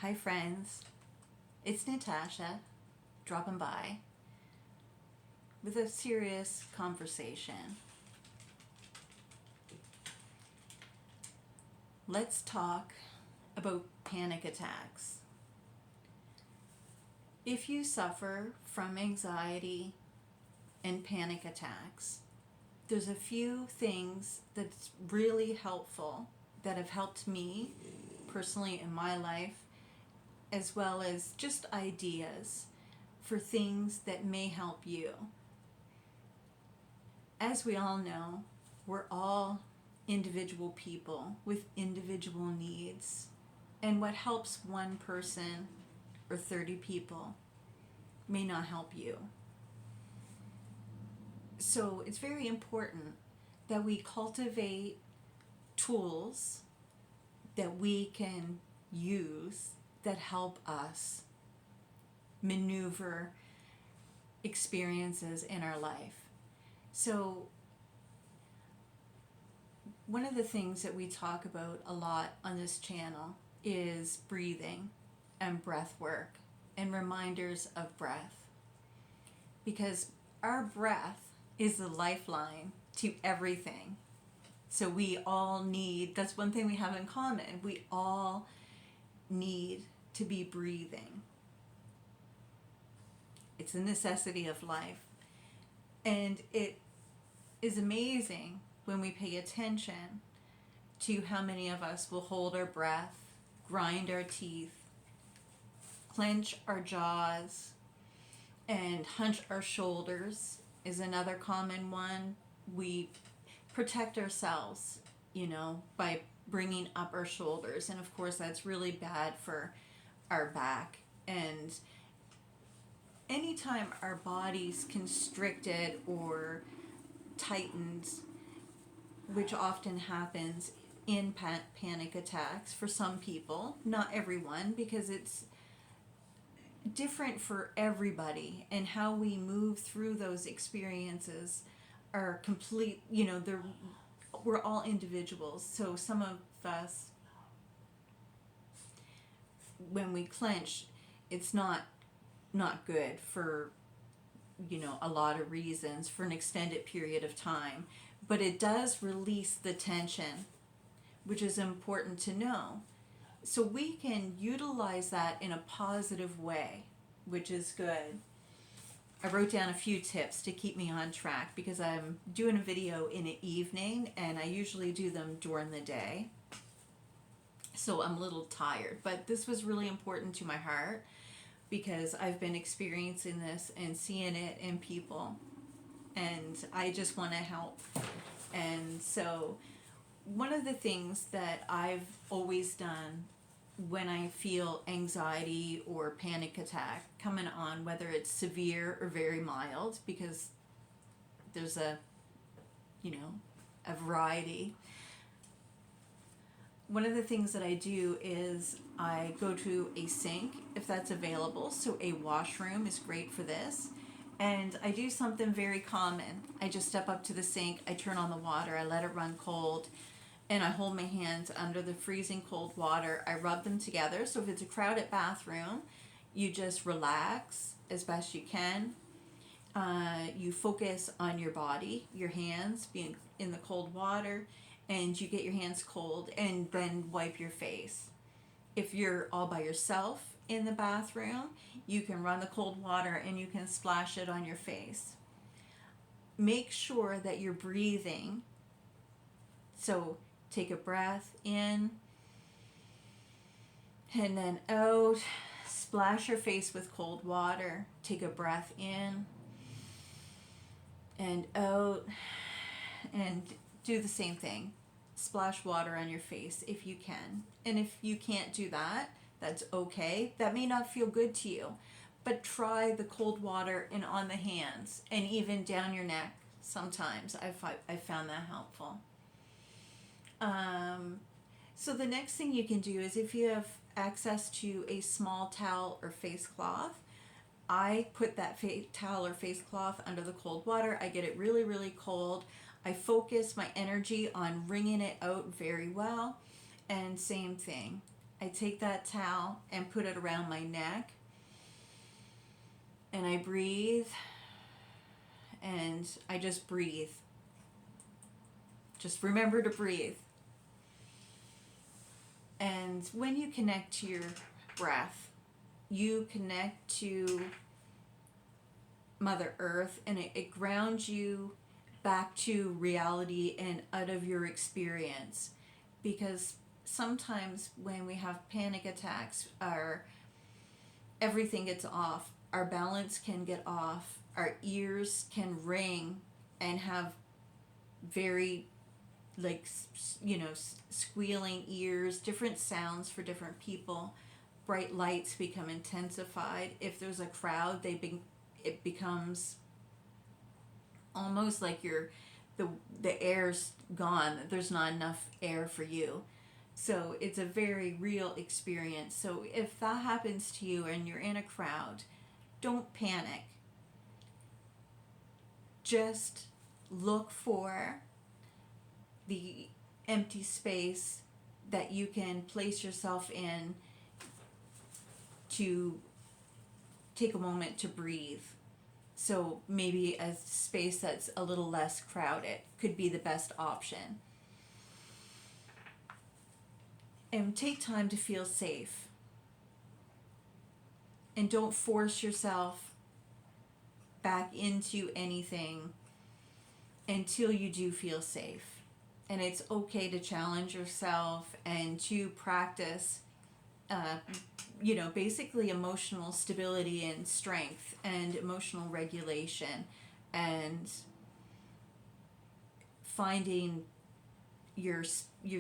Hi friends, it's Natasha dropping by with a serious conversation. Let's talk about panic attacks. If you suffer from anxiety and panic attacks, there's a few things that's really helpful that have helped me personally in my life, as well as just ideas for things that may help you. As we all know, we're all individual people with individual needs. And what helps one person or 30 people may not help you. So it's very important that we cultivate tools that we can use that help us maneuver experiences in our life. So one of the things that we talk about a lot on this channel is breathing and breath work and reminders of breath, because our breath is the lifeline to everything. So we all need, that's one thing we have in common, we all need to be breathing. It's a necessity of life. And it is amazing when we pay attention to how many of us will hold our breath, grind our teeth, clench our jaws, and hunch our shoulders is another common one. We protect ourselves, by bringing up our shoulders. And of course, that's really bad for our back. And anytime our body's constricted or tightened, which often happens in panic attacks for some people, not everyone, because it's different for everybody, and how we move through those experiences are complete, we're all individuals. So some of us, when we clench, it's not good for a lot of reasons for an extended period of time, but it does release the tension, which is important to know. So we can utilize that in a positive way, which is good. I wrote down a few tips to keep me on track, because I'm doing a video in the evening and I usually do them during the day. So I'm a little tired, but this was really important to my heart because I've been experiencing this and seeing it in people, and I just want to help. And so one of the things that I've always done when I feel anxiety or panic attack coming on, whether it's severe or very mild, because there's a variety. One of the things that I do is I go to a sink if that's available. So a washroom is great for this. And I do something very common. I just step up to the sink, I turn on the water, I let it run cold, and I hold my hands under the freezing cold water. I rub them together. So if it's a crowded bathroom, you just relax as best you can. You focus on your body, your hands being in the cold water, and you get your hands cold, and then wipe your face. If you're all by yourself in the bathroom, you can run the cold water and you can splash it on your face. Make sure that you're breathing. So take a breath in and then out. Splash your face with cold water. Take a breath in and out, and do the same thing. Splash water on your face if you can. And if you can't do that, that's okay. That may not feel good to you, but try the cold water and on the hands and even down your neck. Sometimes I found that helpful. So the next thing you can do is, if you have access to a small towel or face cloth, I put that towel or face cloth under the cold water. I get it really, really cold. I focus my energy on wringing it out very well. And same thing. I take that towel and put it around my neck, and I breathe, and I just breathe. Just remember to breathe. And when you connect to your breath, you connect to Mother Earth, and it grounds you back to reality and out of your experience. Because sometimes when we have panic attacks, everything gets off. Our balance can get off. Our ears can ring and have very, like, squealing ears, different sounds for different people. Bright lights become intensified. If there's a crowd, it becomes almost like the air's gone. There's not enough air for you. So it's a very real experience. So if that happens to you and you're in a crowd, don't panic. Just look for the empty space that you can place yourself in to take a moment to breathe. So maybe a space that's a little less crowded could be the best option. And take time to feel safe. And don't force yourself back into anything until you do feel safe. And it's okay to challenge yourself and to practice, basically emotional stability and strength and emotional regulation, and finding your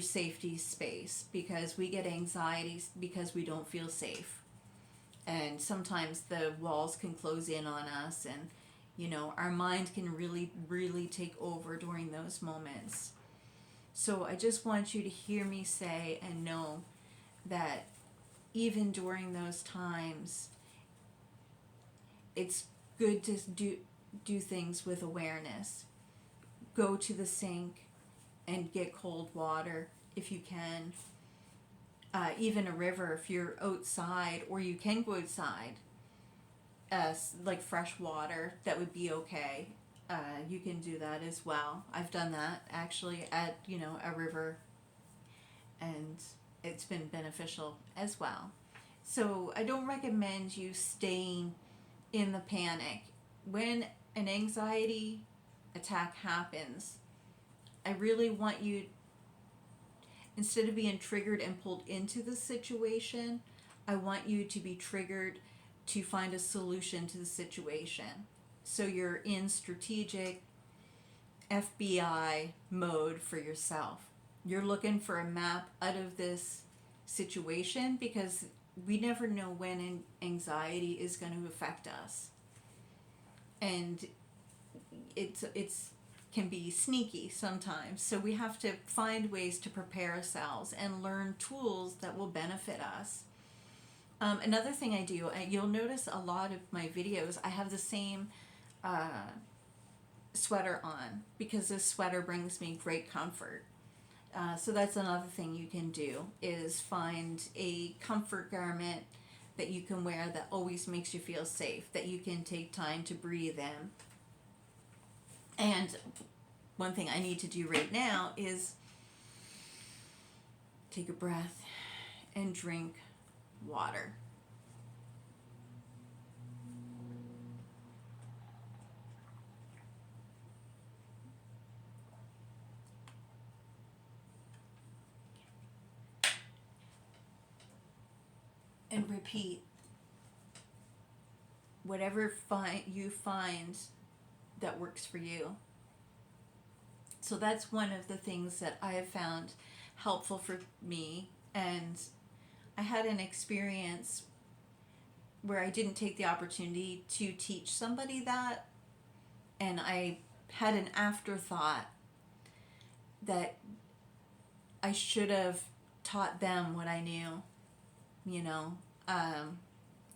safety space, because we get anxieties because we don't feel safe. And sometimes the walls can close in on us, and our mind can really, really take over during those moments. So I just want you to hear me say and know that even during those times, it's good to do things with awareness. Go to the sink and get cold water if you can. Even a river if you're outside, or you can go outside. Like fresh water, that would be okay. You can do that as well. I've done that actually at a river, and it's been beneficial as well. So I don't recommend you staying in the panic. When an anxiety attack happens, I really want you, instead of being triggered and pulled into the situation, I want you to be triggered to find a solution to the situation. So you're in strategic FBI mode for yourself. You're looking for a map out of this situation, because we never know when anxiety is going to affect us. And it's can be sneaky sometimes. So we have to find ways to prepare ourselves and learn tools that will benefit us. Another thing I do, you'll notice a lot of my videos, I have the same sweater on, because this sweater brings me great comfort. So that's another thing you can do, is find a comfort garment that you can wear that always makes you feel safe, that you can take time to breathe in. And one thing I need to do right now is take a breath and drink water. And repeat whatever you find that works for you. So that's one of the things that I have found helpful for me. And I had an experience where I didn't take the opportunity to teach somebody that, and I had an afterthought that I should have taught them what I knew,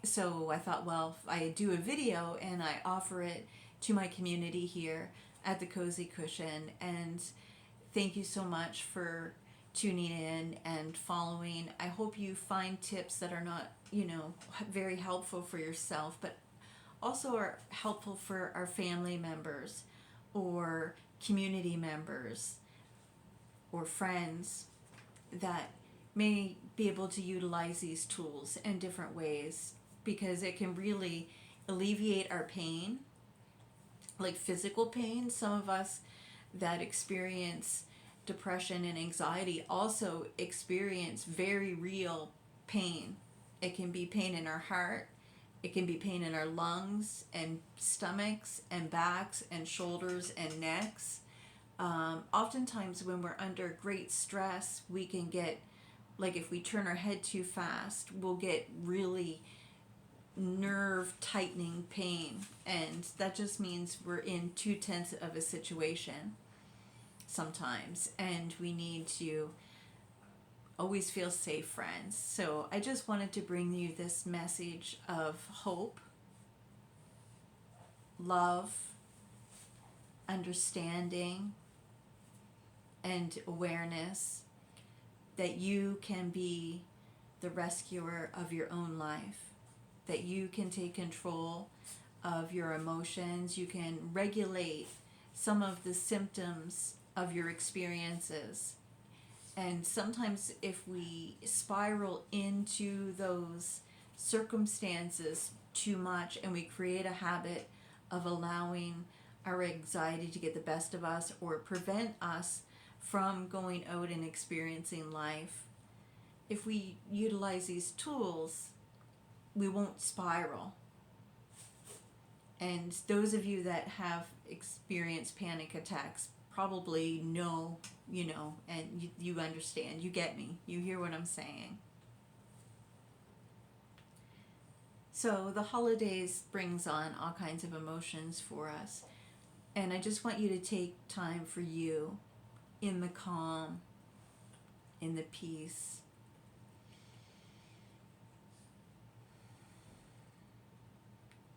so I thought, well, if I do a video and I offer it to my community here at the Cozy Cushion, and thank you so much for tuning in and following. I hope you find tips that are not, very helpful for yourself, but also are helpful for our family members or community members or friends that may be able to utilize these tools in different ways, because it can really alleviate our pain, like physical pain. Some of us that experience depression and anxiety also experience very real pain. It can be pain in our heart, it can be pain in our lungs and stomachs and backs and shoulders and necks. Oftentimes, when we're under great stress, we can get, like, if we turn our head too fast, we'll get really nerve tightening pain, and that just means we're in too tense of a situation sometimes, and we need to always feel safe, friends. So I just wanted to bring you this message of hope, love, understanding, and awareness that you can be the rescuer of your own life, that you can take control of your emotions, you can regulate some of the symptoms of your experiences. And sometimes if we spiral into those circumstances too much and we create a habit of allowing our anxiety to get the best of us or prevent us from going out and experiencing life, if we utilize these tools, we won't spiral. And those of you that have experienced panic attacks probably know, and you understand, you get me, you hear what I'm saying. So the holidays brings on all kinds of emotions for us, and I just want you to take time for you, in the calm, in the peace.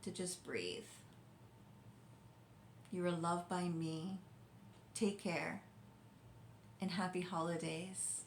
To just breathe. You are loved by me. Take care, and happy holidays.